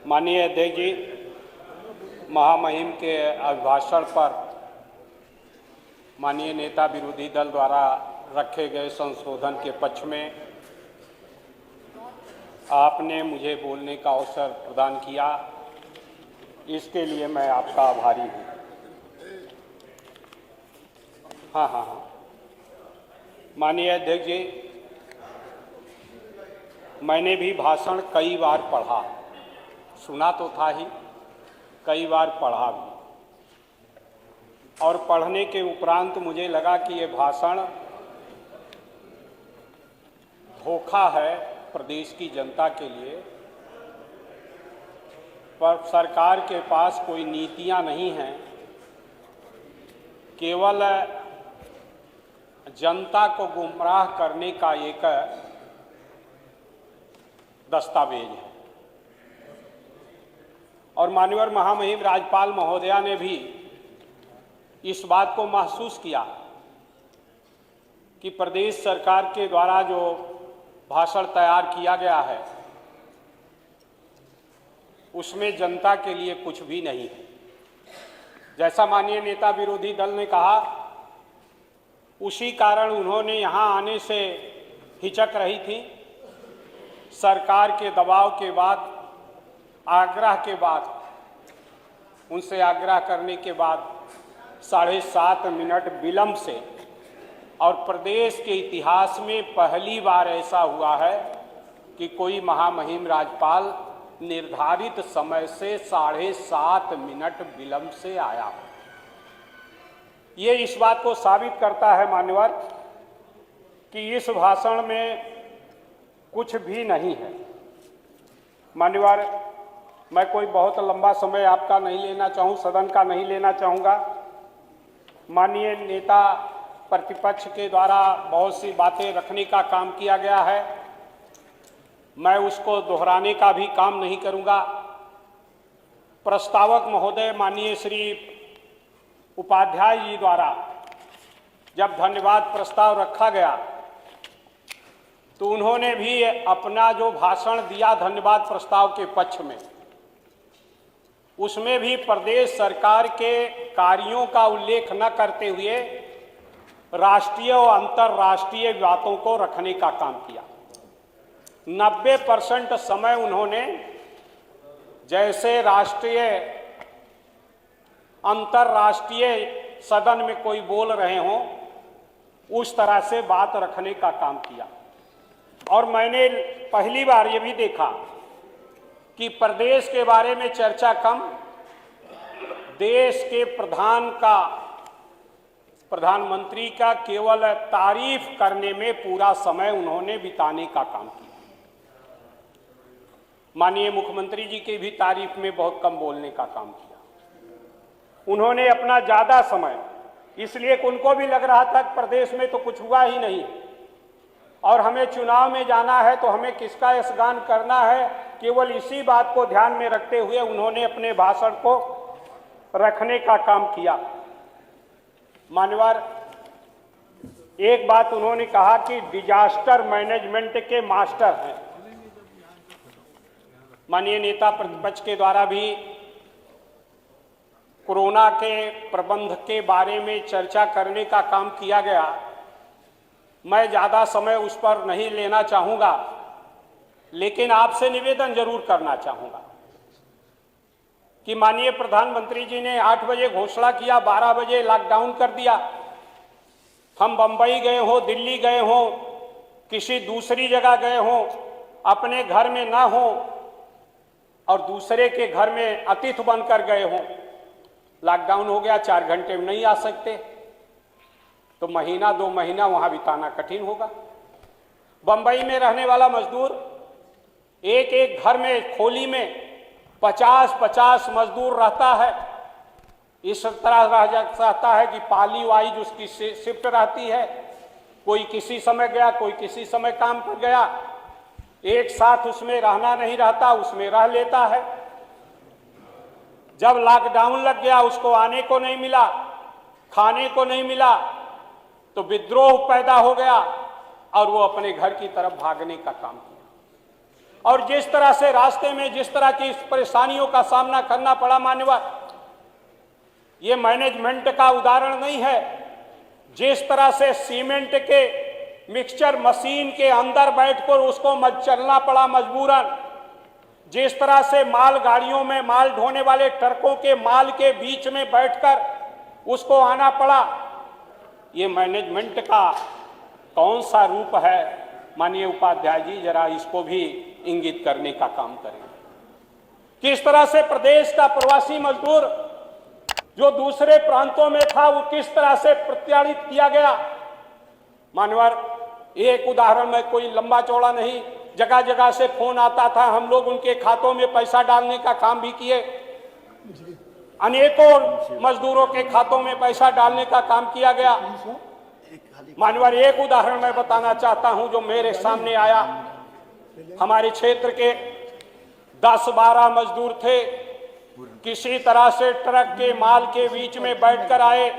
माननीय अध्यक्ष जी, महामहिम के अभिभाषण पर माननीय नेता विरोधी दल द्वारा रखे गए संशोधन के पक्ष में आपने मुझे बोलने का अवसर प्रदान किया, इसके लिए मैं आपका आभारी हूँ। हाँ। माननीय अध्यक्ष जी, मैंने भी भाषण कई बार पढ़ा, सुना तो था ही, कई बार पढ़ा भी, और पढ़ने के उपरांत मुझे लगा कि ये भाषण धोखा है प्रदेश की जनता के लिए। पर सरकार के पास कोई नीतियां नहीं हैं, केवल जनता को गुमराह करने का एक दस्तावेज है। और माननीय महामहिम राज्यपाल महोदया ने भी इस बात को महसूस किया कि प्रदेश सरकार के द्वारा जो भाषण तैयार किया गया है उसमें जनता के लिए कुछ भी नहीं है। जैसा माननीय नेता विरोधी दल ने कहा, उसी कारण उन्होंने यहाँ आने से हिचक रही थी। सरकार के दबाव के बाद, आग्रह के बाद, उनसे आग्रह करने के बाद 7.5 मिनट विलंब से, और प्रदेश के इतिहास में पहली बार ऐसा हुआ है कि कोई महामहिम राज्यपाल निर्धारित समय से 7.5 मिनट विलंब से आया हो। ये इस बात को साबित करता है मान्यवर कि इस भाषण में कुछ भी नहीं है। मान्यवर, मैं कोई बहुत लंबा समय आपका नहीं लेना चाहूँ, सदन का नहीं लेना चाहूँगा। माननीय नेता प्रतिपक्ष के द्वारा बहुत सी बातें रखने का काम किया गया है, मैं उसको दोहराने का भी काम नहीं करूँगा। प्रस्तावक महोदय माननीय श्री उपाध्याय जी द्वारा जब धन्यवाद प्रस्ताव रखा गया तो उन्होंने भी अपना जो भाषण दिया धन्यवाद प्रस्ताव के पक्ष में, उसमें भी प्रदेश सरकार के कार्यों का उल्लेख न करते हुए राष्ट्रीय और अंतर्राष्ट्रीय बातों को रखने का काम किया। 90% समय उन्होंने जैसे राष्ट्रीय अंतर्राष्ट्रीय सदन में कोई बोल रहे हों उस तरह से बात रखने का काम किया। और मैंने पहली बार ये भी देखा कि प्रदेश के बारे में चर्चा कम, देश के प्रधानमंत्री का केवल तारीफ करने में पूरा समय उन्होंने बिताने का काम किया। माननीय मुख्यमंत्री जी की भी तारीफ में बहुत कम बोलने का काम किया। उन्होंने अपना ज्यादा समय, इसलिए उनको भी लग रहा था कि प्रदेश में तो कुछ हुआ ही नहीं और हमें चुनाव में जाना है तो हमें किसका यशगान करना है, केवल इसी बात को ध्यान में रखते हुए उन्होंने अपने भाषण को रखने का काम किया। मान्यवर, एक बात उन्होंने कहा कि डिजास्टर मैनेजमेंट के मास्टर हैं। माननीय नेता प्रतिपक्ष के द्वारा भी कोरोना के प्रबंध के बारे में चर्चा करने का काम किया गया। मैं ज़्यादा समय उस पर नहीं लेना चाहूँगा, लेकिन आपसे निवेदन जरूर करना चाहूँगा कि माननीय प्रधानमंत्री जी ने 8 बजे घोषणा किया, 12 बजे लॉकडाउन कर दिया। हम बंबई गए हों, दिल्ली गए हों, किसी दूसरी जगह गए हों, अपने घर में ना हों और दूसरे के घर में अतिथि बनकर गए हों, लॉकडाउन हो गया, 4 घंटे में नहीं आ सकते तो महीना 2 महीना वहां बिताना कठिन होगा। बंबई में रहने वाला मजदूर एक एक घर में, खोली में 50-50 मजदूर रहता है। इस तरह रह जाता है कि पाली वाइज उसकी शिफ्ट रहती है, कोई किसी समय गया, कोई किसी समय काम पर गया, एक साथ उसमें रहना नहीं रहता, उसमें रह लेता है। जब लॉकडाउन लग गया, उसको आने को नहीं मिला, खाने को नहीं मिला, तो विद्रोह पैदा हो गया और वो अपने घर की तरफ भागने का काम किया। और जिस तरह से रास्ते में जिस तरह की परेशानियों का सामना करना पड़ा मान्यवर, ये मैनेजमेंट का उदाहरण नहीं है। जिस तरह से सीमेंट के मिक्सचर मशीन के अंदर बैठकर उसको चलना पड़ा मजबूरन, जिस तरह से माल गाड़ियों में माल ढोने वाले ट्रकों के माल के बीच में बैठकर उसको आना पड़ा, ये मैनेजमेंट का कौन सा रूप है? माननीय उपाध्याय जी जरा इसको भी इंगित करने का काम करें। किस तरह से प्रदेश का प्रवासी मजदूर जो दूसरे प्रांतों में था वो किस तरह से प्रत्याड़ित किया गया। मानवर, एक उदाहरण में, कोई लंबा चौड़ा नहीं, जगह जगह से फोन आता था, हम लोग उनके खातों में पैसा डालने का काम भी किए, अनेकों मजदूरों के खातों में पैसा डालने का काम किया गया। मानवर, एक उदाहरण मैं बताना चाहता हूं जो मेरे सामने आया। हमारे क्षेत्र के 10-12 मजदूर थे, किसी तरह से ट्रक के माल के बीच में बैठकर आए,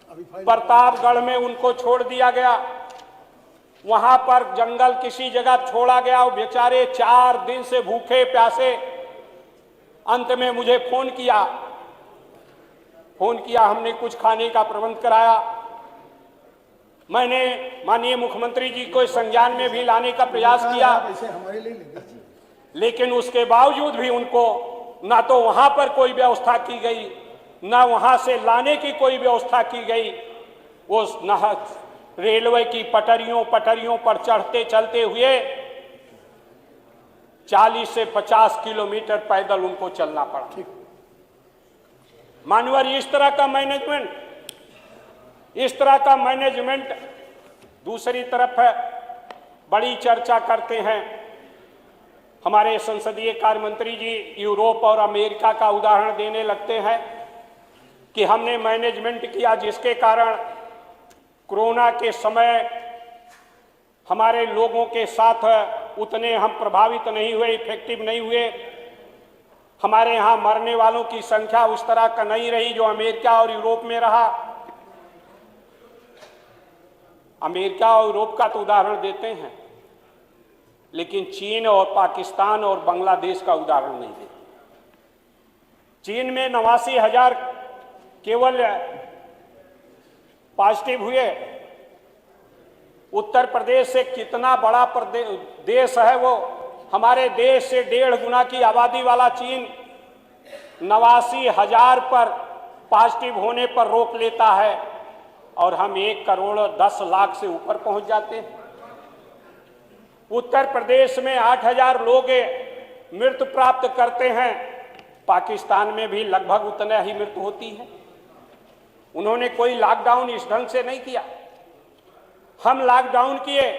प्रतापगढ़ में उनको छोड़ दिया गया, वहां पर जंगल किसी जगह छोड़ा गया, बेचारे 4 दिन से भूखे प्यासे। अंत में मुझे फोन किया, हमने कुछ खाने का प्रबंध कराया। मैंने माननीय मुख्यमंत्री जी को संज्ञान में भी लाने का प्रयास किया, लेकिन उसके बावजूद भी उनको ना तो वहां पर कोई व्यवस्था की गई, ना वहां से लाने की कोई व्यवस्था की गई। वो रेलवे की पटरियों पर चढ़ते चलते हुए 40 से 50 किलोमीटर पैदल उनको चलना पड़ा। मानवर, इस तरह का मैनेजमेंट दूसरी तरफ है। बड़ी चर्चा करते हैं हमारे संसदीय कार्य मंत्री जी, यूरोप और अमेरिका का उदाहरण देने लगते हैं कि हमने मैनेजमेंट किया जिसके कारण कोरोना के समय हमारे लोगों के साथ उतने हम प्रभावित नहीं हुए, इफेक्टिव नहीं हुए। हमारे यहाँ मरने वालों की संख्या उस तरह का नहीं रही जो अमेरिका और यूरोप में रहा। अमेरिका और यूरोप का तो उदाहरण देते हैं, लेकिन चीन और पाकिस्तान और बांग्लादेश का उदाहरण नहीं देते। चीन में 89,000 केवल पॉजिटिव हुए। उत्तर प्रदेश से कितना बड़ा देश है वो, हमारे देश से 1.5 गुना की आबादी वाला चीन 89,000 पर पॉजिटिव होने पर रोक लेता है और हम 1,10,00,000 से ऊपर पहुंच जाते हैं। उत्तर प्रदेश में 8,000 लोग मृत्यु प्राप्त करते हैं, पाकिस्तान में भी लगभग उतना ही मृत्यु होती है। उन्होंने कोई लॉकडाउन इस ढंग से नहीं किया। हम लॉकडाउन किए,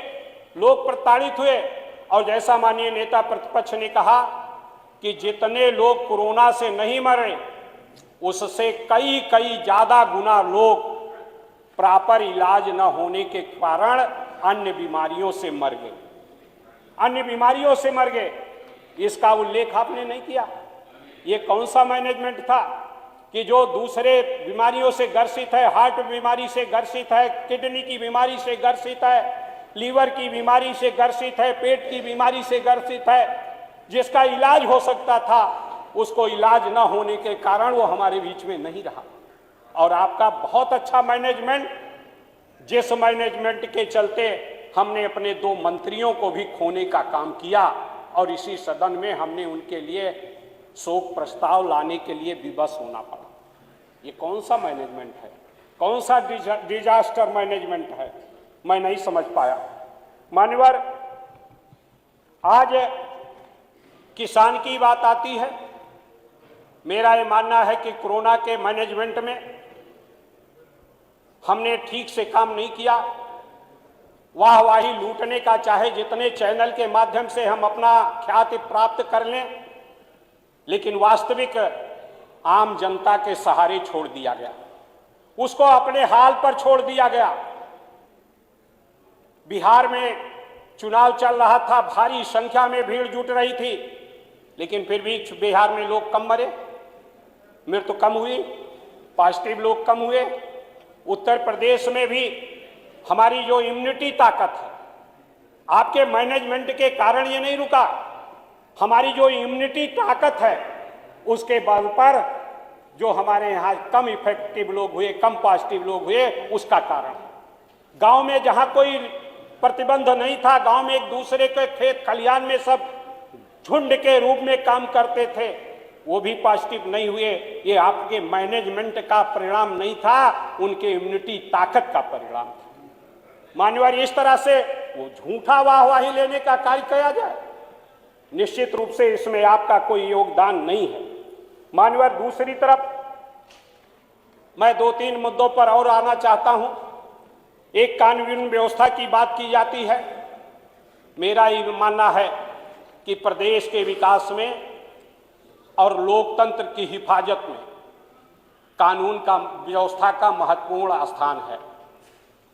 लोग प्रताड़ित हुए, और जैसा माननीय नेता प्रतिपक्ष ने कहा कि जितने लोग कोरोना से नहीं मरे उससे कई ज्यादा गुना लोग प्रॉपर इलाज न होने के कारण अन्य बीमारियों से मर गए। इसका उल्लेख आपने नहीं किया। ये कौन सा मैनेजमेंट था कि जो दूसरे बीमारियों से ग्रसित है, हार्ट बीमारी से ग्रसित है, किडनी की बीमारी से ग्रसित है, लीवर की बीमारी से ग्रसित है, पेट की बीमारी से ग्रसित है, जिसका इलाज हो सकता था उसको इलाज न होने के कारण वो हमारे बीच में नहीं रहा। और आपका बहुत अच्छा मैनेजमेंट, जिस मैनेजमेंट के चलते हमने अपने 2 मंत्रियों को भी खोने का काम किया और इसी सदन में हमने उनके लिए शोक प्रस्ताव लाने के लिए विवश होना पड़ा। ये कौन सा मैनेजमेंट है? कौन सा डिजास्टर मैनेजमेंट है? मैं नहीं समझ पाया। मान्यवर, आज किसान की बात आती है। मेरा ये मानना है कि कोरोना के मैनेजमेंट में हमने ठीक से काम नहीं किया। वाहवाही लूटने का चाहे जितने चैनल के माध्यम से हम अपना ख्याति प्राप्त कर लें, लेकिन वास्तविक आम जनता के सहारे छोड़ दिया गया, उसको अपने हाल पर छोड़ दिया गया। बिहार में चुनाव चल रहा था, भारी संख्या में भीड़ जुट रही थी, लेकिन फिर भी बिहार में लोग कम मरे, मृत्यु कम हुई, पॉजिटिव लोग कम हुए। उत्तर प्रदेश में भी हमारी जो इम्यूनिटी ताकत है, आपके मैनेजमेंट के कारण ये नहीं रुका। हमारी जो इम्यूनिटी ताकत है उसके बल पर जो हमारे यहाँ कम इफेक्टिव लोग हुए, कम पॉजिटिव लोग हुए, उसका कारण। गांव में जहां कोई प्रतिबंध नहीं था, गांव में एक दूसरे के खेत खलिहान में सब झुंड के रूप में काम करते थे, वो भी पॉजिटिव नहीं हुए। ये आपके मैनेजमेंट का परिणाम नहीं था, उनके इम्यूनिटी ताकत का परिणाम था। मान्यवर, इस तरह से वो झूठा वाहवाही लेने का कार्य किया जाए, निश्चित रूप से इसमें आपका कोई योगदान नहीं है। मान्यवर, दूसरी तरफ मैं 2-3 मुद्दों पर और आना चाहता हूं। एक कानून व्यवस्था की बात की जाती है। मेरा ये मानना है कि प्रदेश के विकास में और लोकतंत्र की हिफाजत में कानून का व्यवस्था का महत्वपूर्ण स्थान है।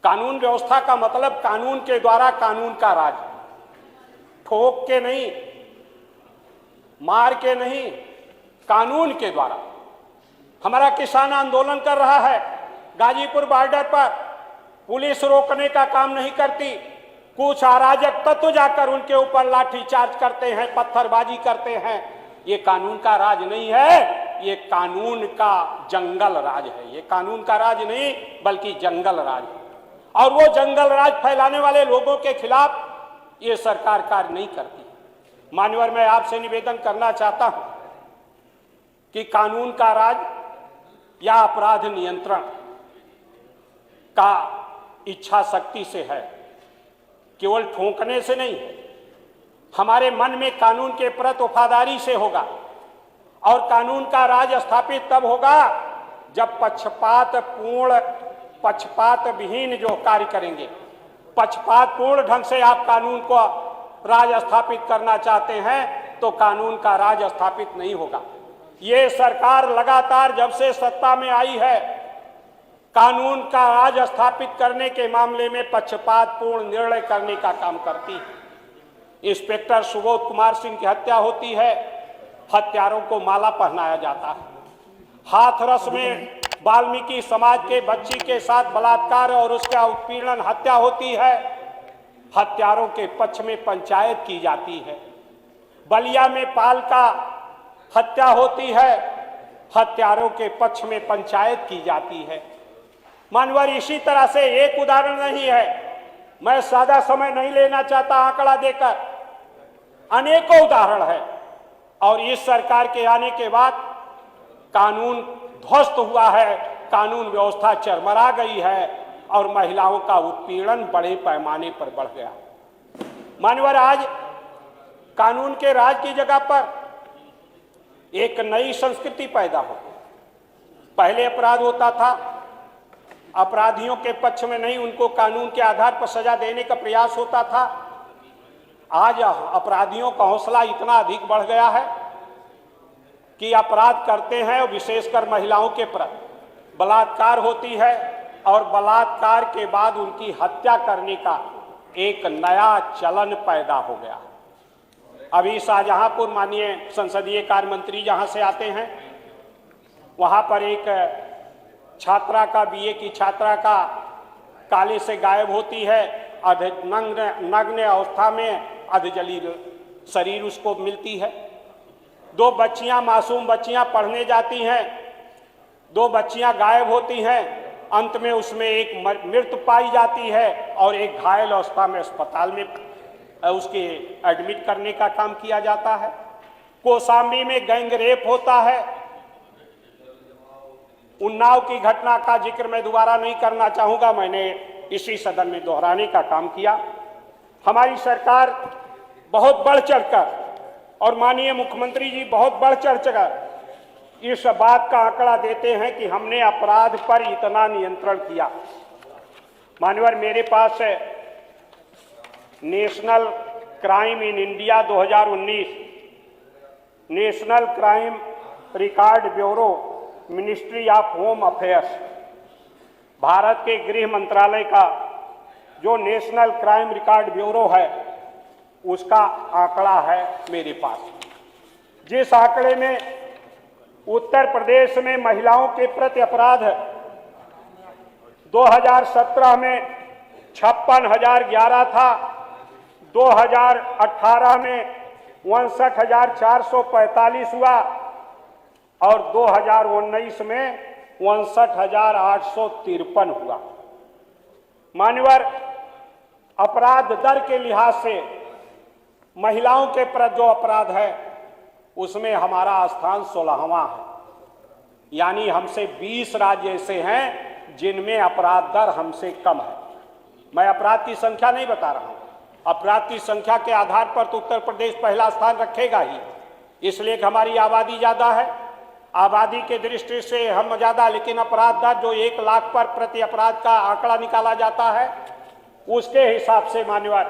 कानून व्यवस्था का मतलब कानून के द्वारा कानून का राज, ठोक के नहीं, मार के नहीं, कानून के द्वारा। हमारा किसान आंदोलन कर रहा है, गाजीपुर बॉर्डर पर पुलिस रोकने का काम नहीं करती, कुछ अराजक तत्व जाकर उनके ऊपर लाठीचार्ज करते हैं, पत्थरबाजी करते हैं। ये कानून का राज नहीं है, ये कानून का जंगल राज है। ये कानून का राज नहीं बल्कि जंगल राज है, और वो जंगल राज फैलाने वाले लोगों के खिलाफ ये सरकार कार्य नहीं करती। मान्यवर, मैं आपसे निवेदन करना चाहता हूं कि कानून का राज या अपराध नियंत्रण का इच्छा शक्ति से है, केवल ठोकने से नहीं है। हमारे मन में कानून के प्रति वफादारी से होगा, और कानून का राज स्थापित तब होगा जब पक्षपात विहीन जो कार्य करेंगे। पक्षपात पूर्ण ढंग से आप कानून को राज स्थापित करना चाहते हैं तो कानून का राज स्थापित नहीं होगा। ये सरकार लगातार जब से सत्ता में आई है, कानून का राज स्थापित करने के मामले में पक्षपातपूर्ण निर्णय करने का काम करती है। इंस्पेक्टर सुबोध कुमार सिंह की हत्या होती है, हत्यारों को माला पहनाया जाता है। हाथरस में वाल्मीकि समाज के बच्ची के साथ बलात्कार और उसका उत्पीड़न हत्या होती है, हत्यारों के पक्ष में पंचायत की जाती है। बलिया में पाल का हत्या होती है, हत्यारों के पक्ष में पंचायत की जाती है। मानवर, इसी तरह से एक उदाहरण नहीं है, मैं ज्यादा समय नहीं लेना चाहता आंकड़ा देकर, अनेकों उदाहरण है। और इस सरकार के आने के बाद कानून ध्वस्त हुआ है, कानून व्यवस्था चरमरा गई है और महिलाओं का उत्पीड़न बड़े पैमाने पर बढ़ गया। मान्यवर, आज कानून के राज की जगह पर एक नई संस्कृति पैदा हो। पहले अपराध होता था, अपराधियों के पक्ष में नहीं, उनको कानून के आधार पर सजा देने का प्रयास होता था। आज अपराधियों का हौसला इतना अधिक बढ़ गया है कि अपराध करते हैं, और विशेषकर महिलाओं के प्रति बलात्कार होती है, और बलात्कार के बाद उनकी हत्या करने का एक नया चलन पैदा हो गया। अभी शाहजहांपुर माननीय संसदीय कार्य मंत्री जहां से आते हैं, वहां पर एक छात्रा का, बीए की छात्रा का काले से गायब होती है, नग्न अवस्था में अधजली शरीर उसको मिलती है। 2 बच्चियां, मासूम बच्चियां पढ़ने जाती हैं, 2 बच्चियां गायब होती हैं, अंत में उसमें एक मृत पाई जाती है और एक घायल अवस्था में अस्पताल में उसके एडमिट करने का काम किया जाता है। कौशाम्बी में गैंग रेप होता है। उन्नाव की घटना का जिक्र मैं दोबारा नहीं करना चाहूंगा, मैंने इसी सदन में दोहराने का काम किया। हमारी सरकार बहुत बढ़ चढ़कर, और माननीय मुख्यमंत्री जी बहुत बढ़ चढ़कर इस बात का आंकड़ा देते हैं कि हमने अपराध पर इतना नियंत्रण किया। मान्यवर, मेरे पास national crime in India 2019, national crime record bureau, ministry of home affairs, Bharat के गृह मंत्रालय का जो नेशनल क्राइम रिकॉर्ड ब्यूरो है, उसका आंकड़ा है मेरे पास, जिस आंकड़े में उत्तर प्रदेश में महिलाओं के प्रति अपराध 2017 में 56,011 था, 2018 में 62,445 हुआ और 2019 में 62,853 हुआ। मान्यवर, अपराध दर के लिहाज से महिलाओं के प्रति जो अपराध है उसमें हमारा स्थान 16वां है, यानी हमसे 20 राज्य ऐसे हैं जिनमें अपराध दर हमसे कम है। मैं अपराध की संख्या नहीं बता रहा हूं, अपराध की संख्या के आधार पर तो उत्तर प्रदेश पहला स्थान रखेगा ही, इसलिए कि हमारी आबादी ज्यादा है, आबादी के दृष्टि से हम ज्यादा, लेकिन अपराध दर जो 1 लाख पर प्रति अपराध का आंकड़ा निकाला जाता है उसके हिसाब से मान्यवर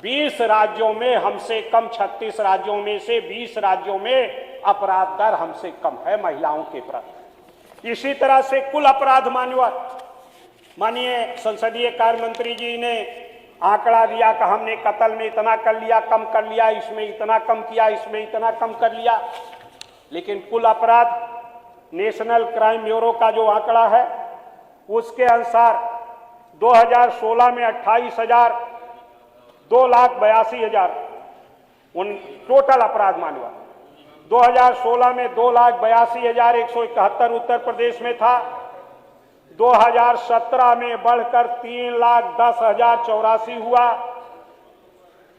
20 राज्यों में हमसे कम, 36 राज्यों में से 20 राज्यों में अपराध दर हमसे कम है महिलाओं के प्रति। इसी तरह से कुल अपराध मान्यवर, माननीय संसदीय कार्य मंत्री जी ने आंकड़ा दिया कि हमने कत्ल में इतना कर लिया, कम कर लिया, इसमें इतना कम किया, इसमें इतना कम कर लिया, लेकिन कुल अपराध नेशनल क्राइम ब्यूरो का जो आंकड़ा है उसके अनुसार 2016 में 2,82,000 उन टोटल अपराध मानवा 2016 में 2,82,171 उत्तर प्रदेश में था, 2017 में बढ़कर 3,10,084 हुआ,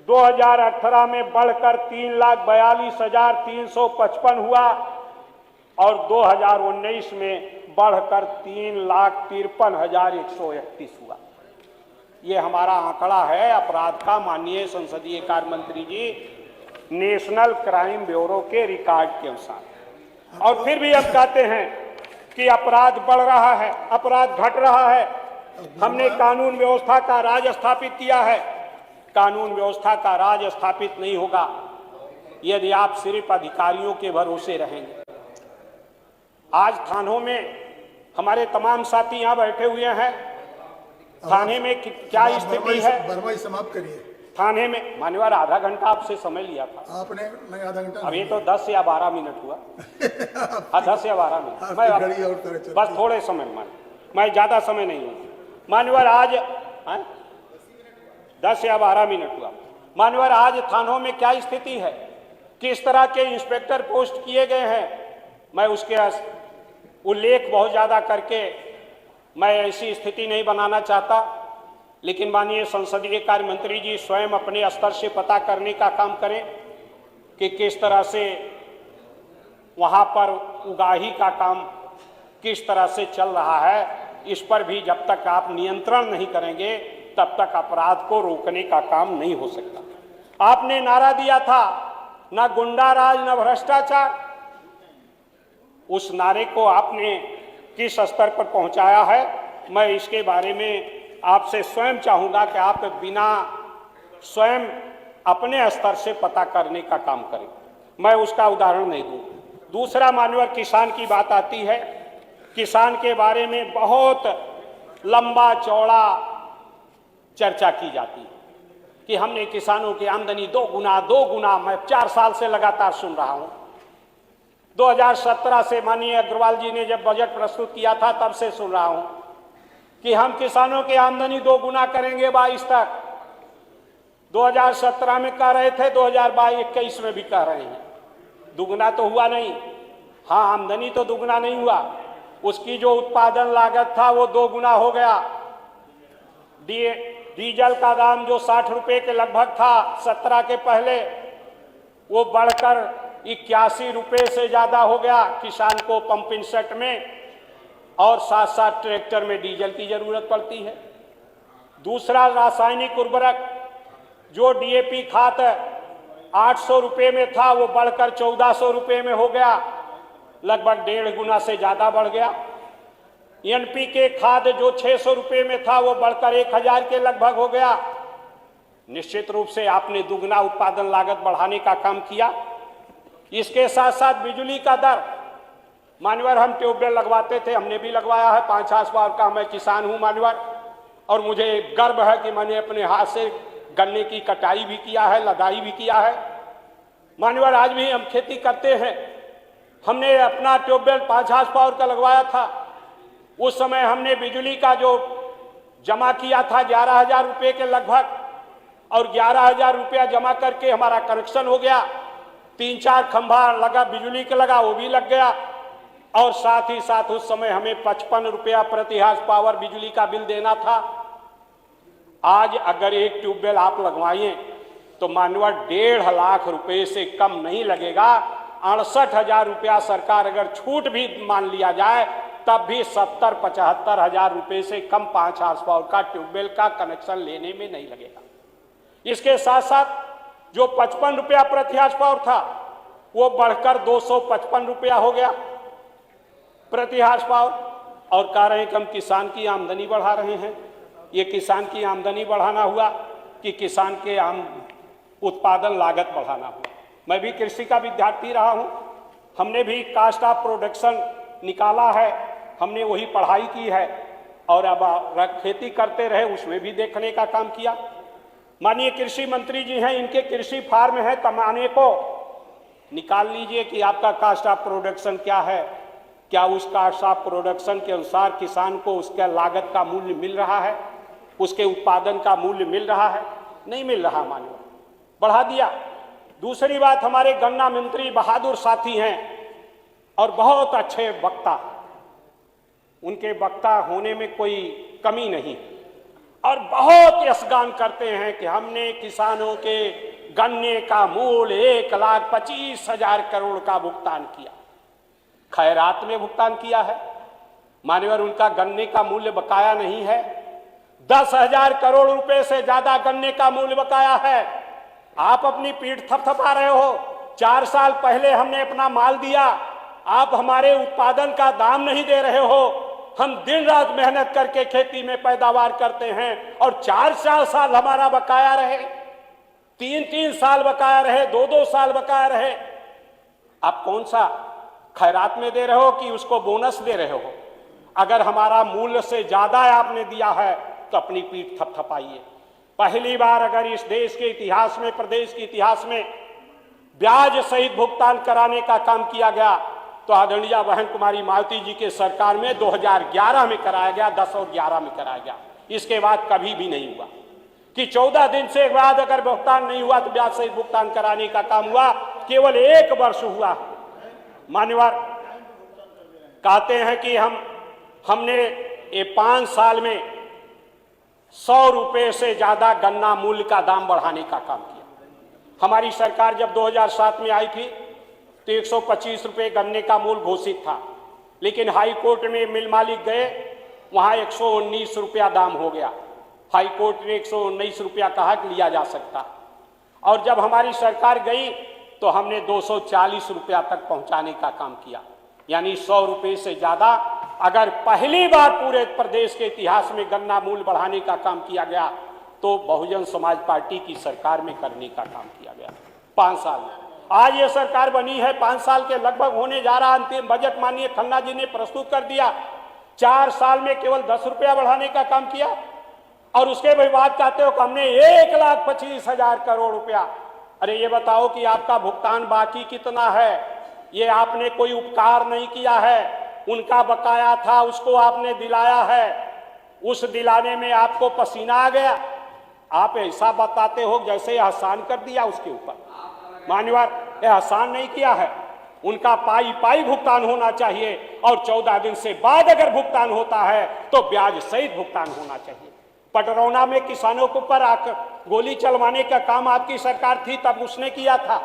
2018 में बढ़कर 3,42,355 हुआ और 2019 में बढ़कर 3,53,131 हुआ। ये हमारा आंकड़ा है अपराध का, माननीय संसदीय कार्य मंत्री जी, नेशनल क्राइम ब्यूरो के रिकॉर्ड के अनुसार। और फिर भी हम कहते हैं कि अपराध बढ़ रहा है, अपराध घट रहा है। हमने कानून व्यवस्था का राज स्थापित किया है, कानून व्यवस्था का राज स्थापित नहीं होगा यदि आप सिर्फ अधिकारियों के भरोसे रहेंगे। आज थानों में हमारे तमाम साथी यहाँ बैठे हुए हैं, थाने में क्या स्थिति है, समाप्त करिए। थाने में मान्यवर आधा घंटा आपसे समय लिया था आपने, नहीं आधा घंटा, अभी तो 10 या 12 मिनट हुआ। हाँ 10 या 12 मिनट, मैं बस थोड़े समय मैं ज्यादा समय नहीं हूँ मान्यवर। आज 10 या 12 मिनट हुआ मान्यवर। आज थानों में क्या स्थिति है, किस तरह के इंस्पेक्टर पोस्ट किए गए हैं, मैं उसके उल्लेख बहुत ज्यादा करके मैं ऐसी स्थिति नहीं बनाना चाहता, लेकिन माननीय संसदीय कार्य मंत्री जी स्वयं अपने स्तर से पता करने का काम करें कि किस तरह से वहां पर उगाही का काम किस तरह से चल रहा है। इस पर भी जब तक आप नियंत्रण नहीं करेंगे तब तक अपराध को रोकने का काम नहीं हो सकता। आपने नारा दिया था न गुंडा राज न भ्रष्टाचार, उस नारे को आपने किस स्तर पर पहुंचाया है, मैं इसके बारे में आपसे स्वयं चाहूंगा कि आप बिना स्वयं अपने स्तर से पता करने का काम करें। मैं उसका उदाहरण नहीं दूं। दूसरा मान्यवर, किसान की बात आती है, किसान के बारे में बहुत लंबा चौड़ा चर्चा की जाती है कि हमने किसानों की आमदनी दो गुना, मैं 4 साल से लगातार सुन रहा हूं। 2017 से माननीय अग्रवाल जी ने जब बजट प्रस्तुत किया था तब से सुन रहा हूं कि हम किसानों की आमदनी 2 गुना करेंगे 22 तक। 2017 में कह रहे थे, 2022-21 में भी कह रहे हैं। दुगना तो हुआ नहीं, हाँ आमदनी तो दुगना नहीं हुआ, उसकी जो उत्पादन लागत था वो 2 गुना हो गया। डीजल का दाम जो 60 रुपए के लगभग था 17 के पहले, वो बढ़कर 81 रुपए से ज्यादा हो गया किसान को पंपिंग सेट में, और साथ साथ ट्रैक्टर में डीजल की जरूरत पड़ती है। दूसरा, रासायनिक उर्वरक जो डीएपी खाद 800 रुपए में था वो बढ़कर 1400 रुपए में हो गया, लगभग 1.5 गुना से ज्यादा बढ़ गया। एनपीके खाद जो 600 रुपए में था वो बढ़कर 1000 के लगभग हो गया। निश्चित रूप से आपने दुगना उत्पादन लागत बढ़ाने का काम किया। इसके साथ साथ बिजली का दर, मान्यवर हम ट्यूबवेल लगवाते थे, हमने भी लगवाया है 5 हार्स का, मैं किसान हूं मान्यवर, और मुझे गर्व है कि मैंने अपने हाथ से गन्ने की कटाई भी किया है, लदाई भी किया है मान्यवर। आज भी हम खेती करते हैं, हमने अपना ट्यूबवेल 5 हार्स का लगवाया था। उस समय हमने बिजली का जो जमा किया था 11,000 रुपये के लगभग, और 11,000 रुपया जमा करके हमारा कनेक्शन हो गया। 3-4 खंभा लगा बिजली का लगा, वो भी लग गया। और साथ ही साथ उस समय हमें 55 रुपया प्रति हाउस पावर बिजली का बिल देना था। आज अगर एक ट्यूबवेल आप लगवाइए तो मानवा 1.5 लाख रुपए से कम नहीं लगेगा। 68,000 रुपया सरकार अगर छूट भी मान लिया जाए तब भी 70-75 हजार रुपए से कम 5 हाउस पावर का ट्यूबवेल का कनेक्शन लेने में नहीं लगेगा। इसके साथ साथ जो 55 रुपया प्रति हाउस पावर था वो बढ़कर 255 रुपया हो गया प्रति हाउस पावर। और कह रहे हैं कि हम किसान की आमदनी बढ़ा रहे हैं। ये किसान की आमदनी बढ़ाना हुआ कि किसान के उत्पादन लागत बढ़ाना हुआ। मैं भी कृषि का विद्यार्थी रहा हूं, हमने भी कास्ट ऑफ प्रोडक्शन निकाला है, हमने वही पढ़ाई की है और अब खेती करते रहे, उसमें भी देखने का काम किया। माननीय कृषि मंत्री जी हैं, इनके कृषि फार्म है, कमाने को निकाल लीजिए कि आपका कास्ट ऑफ प्रोडक्शन क्या है। क्या उस कास्ट ऑफ प्रोडक्शन के अनुसार किसान को उसका लागत का मूल्य मिल रहा है, उसके उत्पादन का मूल्य मिल रहा है? नहीं मिल रहा। मानव बढ़ा दिया। दूसरी बात, हमारे गन्ना मंत्री बहादुर साथी हैं और बहुत अच्छे वक्ता, उनके वक्ता होने में कोई कमी नहीं, और बहुत यशगान करते हैं कि हमने किसानों के गन्ने का मूल्य 1,25,000 करोड़ का भुगतान किया। खैरात में भुगतान किया है मान्यवर, उनका गन्ने का मूल्य बकाया नहीं है। 10,000 करोड़ रुपए से ज्यादा गन्ने का मूल्य बकाया है। आप अपनी पीठ थपथपा रहे हो। 4 साल पहले हमने अपना माल दिया, आप हमारे उत्पादन का दाम नहीं दे रहे हो। हम दिन रात मेहनत करके खेती में पैदावार करते हैं और 4 साल हमारा बकाया रहे, 3 साल बकाया रहे, 2 साल बकाया रहे। आप कौन सा खैरात में दे रहे हो कि उसको बोनस दे रहे हो? अगर हमारा मूल्य से ज्यादा आपने दिया है तो अपनी पीठ थपथपाइए। पहली बार अगर इस देश के इतिहास में, प्रदेश के इतिहास में ब्याज सहित भुगतान कराने का काम किया गया तो आदरणीय बहन कुमारी मालती जी के सरकार में 2011 में कराया गया, 10 और 11 में कराया गया। इसके बाद कभी भी नहीं हुआ कि 14 दिन से बाद अगर भुगतान नहीं हुआ तो ब्याज सहित भुगतान कराने का काम हुआ। केवल 1 वर्ष हुआ। मान्यवर कहते हैं कि हमने ये 5 साल में 100 रुपए से ज्यादा गन्ना मूल्य का दाम बढ़ाने का काम किया। हमारी सरकार जब 2007 में आई थी तो 125 रुपए गन्ने का मूल्य घोषित था, लेकिन हाई कोर्ट में मिल मालिक गए, वहां 119 रुपया दाम हो गया। हाई कोर्ट ने 119 रुपया कहा कि लिया जा सकता, और जब हमारी सरकार गई तो हमने 240 रुपया तक पहुंचाने का काम किया। यानी 100 रुपये से ज्यादा अगर पहली बार पूरे प्रदेश के इतिहास में गन्ना मूल्य बढ़ाने का काम किया गया तो बहुजन समाज पार्टी की सरकार में करने का काम किया गया 5 साल में। आज ये सरकार बनी है, 5 साल के लगभग होने जा रहा। अंतिम बजट माननीय खन्ना जी ने प्रस्तुत कर दिया। 4 साल में केवल 10 रुपया बढ़ाने का काम किया और उसके भी बात कहते हो कि हमने 1,25,000 करोड़ रुपया। अरे ये बताओ कि आपका भुगतान बाकी कितना है? ये आपने कोई उपकार नहीं किया है, उनका बकाया था उसको आपने दिलाया है। उस दिलाने में आपको पसीना आ गया। आप ऐसा बताते हो जैसे एहसान कर दिया उसके ऊपर। मान्यवर, एहसान नहीं किया है, उनका पाई पाई भुगतान होना चाहिए और 14 दिन से बाद अगर भुगतान होता है तो ब्याज सहित भुगतान होना चाहिए। पटरौना में किसानों के ऊपर आकर गोली चलवाने का काम आपकी सरकार थी, तब उसने किया था,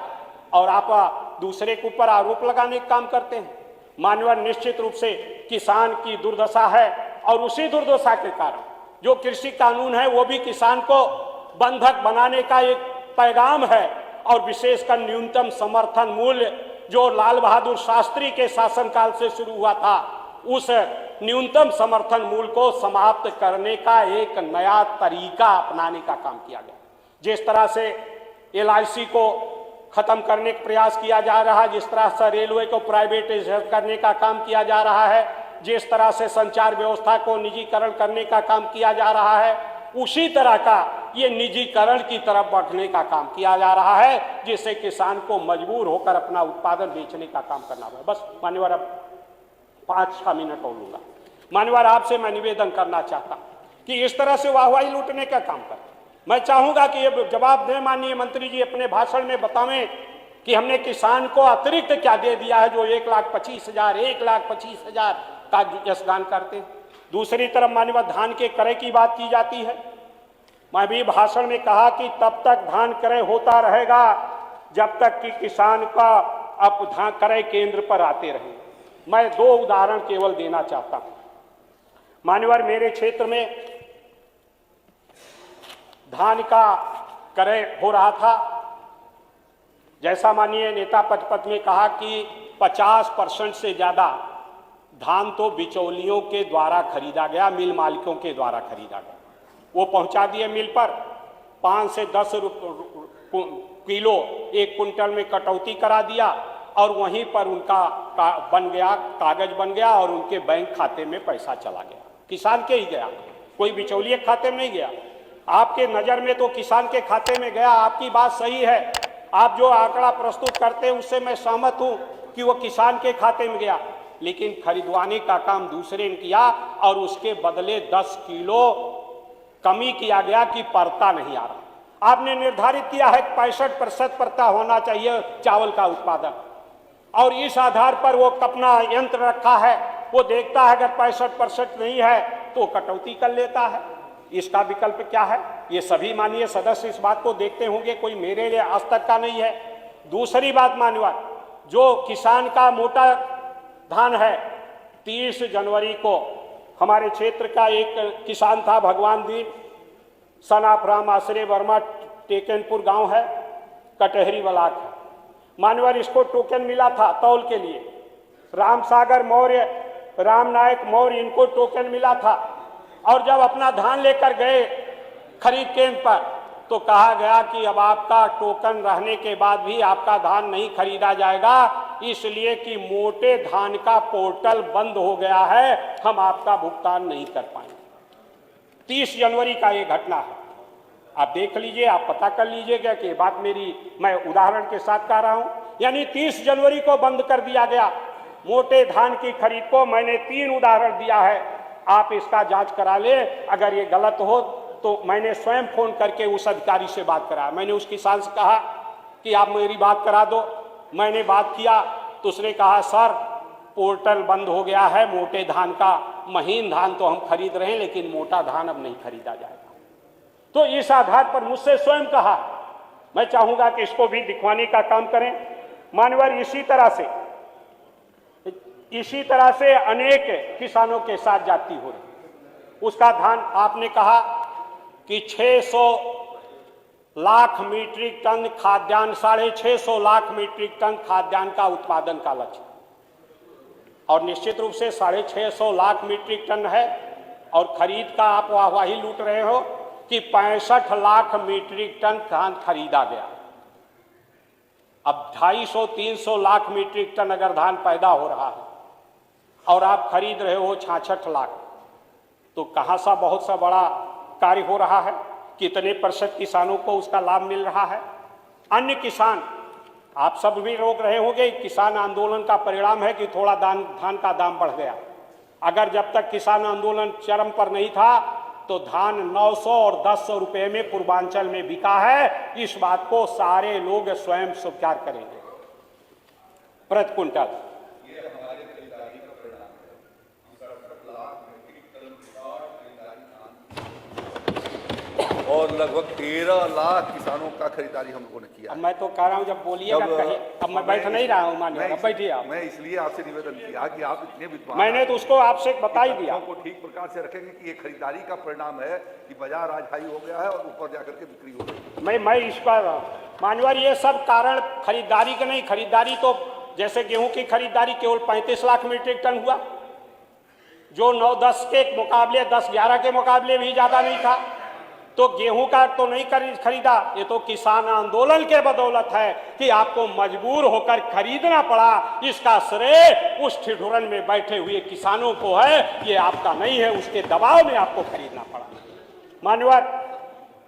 और आप दूसरे के ऊपर आरोप लगाने का काम करते हैं। मानवर, निश्चित रूप से किसान की दुर्दशा है और उसी दुर्दशा के कारण जो कृषि कानून है वो भी किसान को बंधक बनाने का एक पैगाम है। और विशेषकर न्यूनतम समर्थन मूल्य जो लाल बहादुर शास्त्री के शासनकाल से शुरू हुआ था, उस न्यूनतम समर्थन मूल्य को समाप्त करने का एक नया तरीका अपनाने का काम किया गया। जिस तरह से LIC को खत्म करने का प्रयास किया जा रहा है, जिस तरह से रेलवे को प्राइवेटाइजेशन करने का काम किया जा रहा है, जिस तरह से संचार व्यवस्था को निजीकरण करने का काम किया जा रहा है, उसी तरह का ये निजीकरण की तरफ बढ़ने का काम किया जा रहा है, जिससे किसान को मजबूर होकर अपना उत्पादन बेचने का काम करना होगा। बस मान्यवर, अब 5-6 मिनट और लूंगा। मान्यवर, आपसे मैं निवेदन करना चाहता कि इस तरह से वाहवाही लूटने का काम कर। मैं चाहूंगा कि ये जवाब दें माननीय मंत्री जी, अपने भाषण में बतावें कि हमने किसान को अतिरिक्त क्या दे दिया है जो 1,25,000 1,25,000 का यशगान करते हैं। दूसरी तरफ माननीय धान के क्रय की बात की जाती है। मैं भी भाषण में कहा कि तब तक धान क्रय होता रहेगा जब तक कि किसान का अब धान क्रय केंद्र पर आते रहे। मैं 2 उदाहरण केवल देना चाहता हूं। मान्यवर, मेरे क्षेत्र में धान का क्रय हो रहा था। जैसा माननीय नेता पद में कहा कि 50% से ज्यादा धान तो बिचौलियों के द्वारा खरीदा गया, मिल मालिकों के द्वारा खरीदा गया। वो पहुंचा दिए मिल पर, 5 से 10 किलो 1 कुंटल में कटौती करा दिया और वहीं पर उनका बन गया, कागज बन गया और उनके बैंक खाते में पैसा चला गया। किसान के ही गया, कोई बिचौलिए खाते में नहीं गया। आपके नजर में तो किसान के खाते में गया। आपकी बात सही है, आप जो आंकड़ा प्रस्तुत करते हैं उससे मैं सहमत हूं कि वो किसान के खाते में गया, लेकिन खरीदवाने का काम दूसरे ने किया और उसके बदले 10 किलो कमी किया गया कि परता नहीं आ रहा। आपने निर्धारित किया है 65% परता होना चाहिए चावल का उत्पादन, और इस आधार पर वो अपना यंत्र रखा है। वो देखता है अगर 65% नहीं है तो कटौती कर लेता है। इसका विकल्प क्या है? ये सभी माननीय सदस्य इस बात को देखते होंगे, कोई मेरे लिए आज तक का नहीं है। दूसरी बात माननीय, जो किसान का मोटा धान है, 30 जनवरी को हमारे क्षेत्र का एक किसान था, भगवान दीन, सन ऑफ राम आश्रय वर्मा, टेकनपुर गांव है, कटहरी ब्लॉक है। मानवर, इसको टोकन मिला था तौल के लिए। राम सागर मौर्य, राम नायक मौर्य, इनको टोकन मिला था। और जब अपना धान लेकर गए खरीद केंद्र पर तो कहा गया कि अब आपका टोकन रहने के बाद भी आपका धान नहीं खरीदा जाएगा, इसलिए कि मोटे धान का पोर्टल बंद हो गया है, हम आपका भुगतान नहीं कर पाएंगे। 30 जनवरी का ये घटना है। आप देख लीजिए, आप पता कर लीजिएगा कि बात मेरी मैं उदाहरण के साथ कह रहा हूं। यानी 30 जनवरी को बंद कर दिया गया मोटे धान की खरीद को। मैंने 3 उदाहरण दिया है, आप इसका जांच करा ले। अगर ये गलत हो तो मैंने स्वयं फोन करके उस अधिकारी से बात करा। मैंने उस किसान से कहा कि आप मेरी बात करा दो। मैंने बात किया तो उसने कहा सर पोर्टल बंद हो गया है, मोटे धान का, महीन धान तो हम खरीद रहे हैं लेकिन मोटा धान अब नहीं खरीदा जाएगा। तो इस आधार पर मुझसे स्वयं कहा, मैं चाहूंगा कि इसको भी दिखवाने का काम करें। मानवर, इसी तरह से अनेक किसानों के साथ जाती हो रही। उसका धान आपने कहा कि 600 लाख मीट्रिक टन खाद्यान्न, 650 लाख मीट्रिक टन खाद्यान्न का उत्पादन का लक्ष्य, और निश्चित रूप से 650 लाख मीट्रिक टन है। और खरीद का आप वाहवाही लूट रहे हो कि 65 लाख मीट्रिक टन धान खरीदा गया। अब 250-300 लाख मीट्रिक टन अगर धान पैदा हो रहा है और आप खरीद रहे हो 66 लाख, तो कहां सा बहुत सा बड़ा कार्य हो रहा है। कितने % किसानों को उसका लाभ मिल रहा है। अन्य किसान, आप सब भी रोक रहे होंगे, किसान आंदोलन का परिणाम है कि थोड़ा धान का दाम बढ़ गया। अगर जब तक किसान आंदोलन चरम पर नहीं था तो धान 900 और 1000 रुपए में पूर्वांचल में बिका है। इस बात को सारे लोग स्वयं स्वीकार करेंगे प्रति कुंटल। और लगभग 13 लाख किसानों का खरीदारी हम लोगों ने किया। अब मैं तो कह रहा हूं, जब बोलिएगा कहिए। अब मैं बैठ नहीं रहा हूं, मानिए अब बैठिए आप। मैं इसलिए आपसे निवेदन किया कि आप इतने विद्वान, मैंने तो उसको आपसे बता ही दिया को ठीक प्रकार से रखेंगे कि ये खरीदारी का परिणाम है कि बाजार आज हाई हो गया है और ऊपर जाकर के बिक्री हो गई। मैं इस पर मानवर, ये सब कारण खरीदारी के नहीं। खरीदारी तो जैसे गेहूं की खरीदारी केवल 35 लाख मीट्रिक टन हुआ, जो 9-10 के मुकाबले, 10-11 के मुकाबले भी ज्यादा नहीं था। तो गेहूं का तो नहीं खरीदा, ये तो किसान आंदोलन के बदौलत है कि आपको मजबूर होकर खरीदना पड़ा। इसका श्रेय उस ठिठुरन में बैठे हुए किसानों को है, ये आपका नहीं है। उसके दबाव में आपको खरीदना पड़ा। मान्यवर,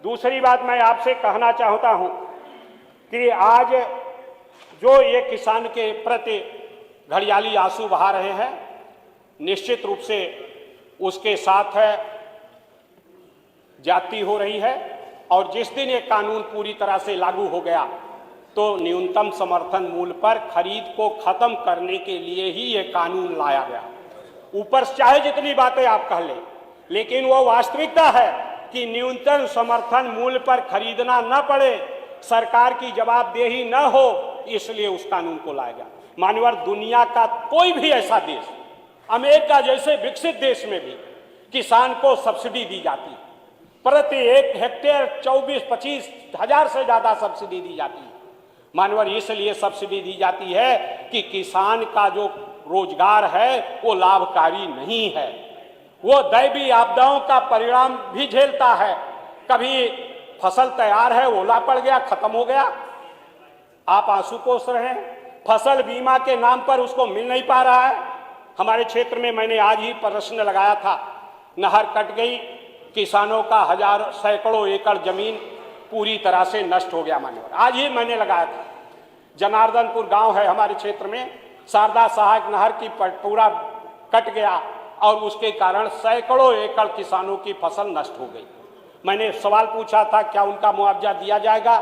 दूसरी बात मैं आपसे कहना चाहता हूं कि आज जो ये किसान के प्रति घड़ियाली आंसू बहा रहे हैं, निश्चित रूप से उसके साथ है जाति हो रही है। और जिस दिन ये कानून पूरी तरह से लागू हो गया तो न्यूनतम समर्थन मूल्य पर खरीद को खत्म करने के लिए ही ये कानून लाया गया। ऊपर चाहे जितनी बातें आप कह लें, लेकिन वो वास्तविकता है कि न्यूनतम समर्थन मूल्य पर खरीदना न पड़े, सरकार की जवाबदेही न हो, इसलिए उस कानून को लाया गया। मान्यवर, दुनिया का कोई भी ऐसा देश, अमेरिका जैसे विकसित देश में भी किसान को सब्सिडी दी जाती है, प्रति 1 हेक्टेयर 24-25 हजार से ज्यादा सब्सिडी दी जाती है। मान्यवर, इसलिए सब्सिडी दी जाती है कि किसान का जो रोजगार है वो लाभकारी नहीं है, वो दैवीय आपदाओं का परिणाम भी झेलता है। कभी फसल तैयार है, ओला पड़ गया, खत्म हो गया, आप आंसू पोंछ रहे हैं। फसल बीमा के नाम पर उसको मिल नहीं पा रहा है। हमारे क्षेत्र में मैंने आज ही प्रश्न लगाया था, नहर कट गई, किसानों का सैकड़ों एकड़ जमीन पूरी तरह से नष्ट हो गया। मान्यवर, आज ही मैंने लगाया था, जनार्दनपुर गांव है हमारे क्षेत्र में, शारदा सहायक नहर की पूरा कट गया और उसके कारण सैकड़ों एकड़ किसानों की फसल नष्ट हो गई। मैंने सवाल पूछा था, क्या उनका मुआवजा दिया जाएगा?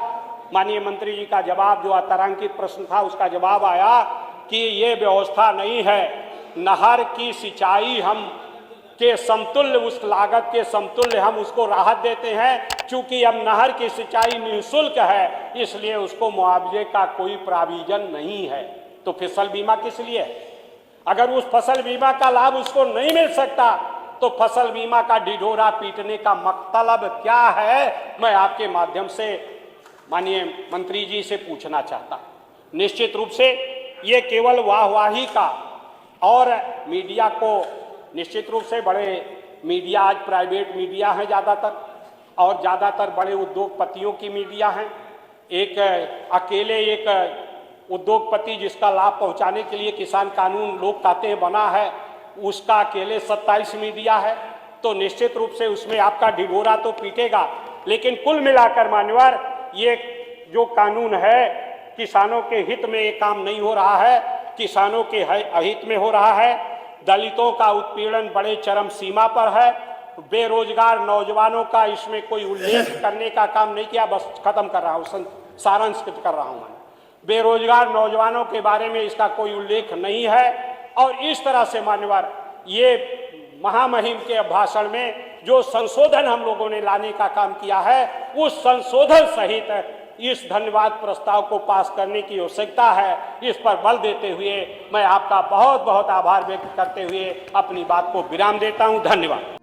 माननीय मंत्री जी का जवाब, जो तारांकित प्रश्न था, उसका जवाब आया कि ये व्यवस्था नहीं है। नहर की सिंचाई हम के समतुल्य, उस लागत के समतुल्य हम उसको राहत देते हैं। चूंकि अब नहर की सिंचाई निःशुल्क है, इसलिए उसको मुआवजे का कोई प्राविजन नहीं है। तो फसल बीमा किस लिए? अगर उस फसल बीमा का लाभ उसको नहीं मिल सकता तो फसल बीमा का ढिढोरा पीटने का मतलब क्या है? मैं आपके माध्यम से माननीय मंत्री जी से पूछना चाहता। निश्चित रूप से ये केवल वाहवाही का, और मीडिया को निश्चित रूप से, बड़े मीडिया आज प्राइवेट मीडिया है ज़्यादातर, और ज़्यादातर बड़े उद्योगपतियों की मीडिया हैं। एक अकेले एक उद्योगपति जिसका लाभ पहुंचाने के लिए किसान कानून लोग कहते हैं बना है, उसका अकेले 27 मीडिया है। तो निश्चित रूप से उसमें आपका ढिढोरा तो पीटेगा। लेकिन कुल मिलाकर मान्यवर, ये जो कानून है, किसानों के हित में ये काम नहीं हो रहा है, किसानों के अहित में हो रहा है। दलितों का उत्पीड़न बड़े चरम सीमा पर है। बेरोजगार नौजवानों का इसमें कोई उल्लेख करने का काम नहीं किया। बस खत्म कर रहा हूँ, सारांश कर रहा हूँ। बेरोजगार नौजवानों के बारे में इसका कोई उल्लेख नहीं है। और इस तरह से मान्यवर, ये महामहिम के भाषण में जो संशोधन हम लोगों ने लाने का काम किया है, उस संशोधन सहित इस धन्यवाद प्रस्ताव को पास करने की आवश्यकता है। इस पर बल देते हुए मैं आपका बहुत बहुत आभार व्यक्त करते हुए अपनी बात को विराम देता हूं। धन्यवाद।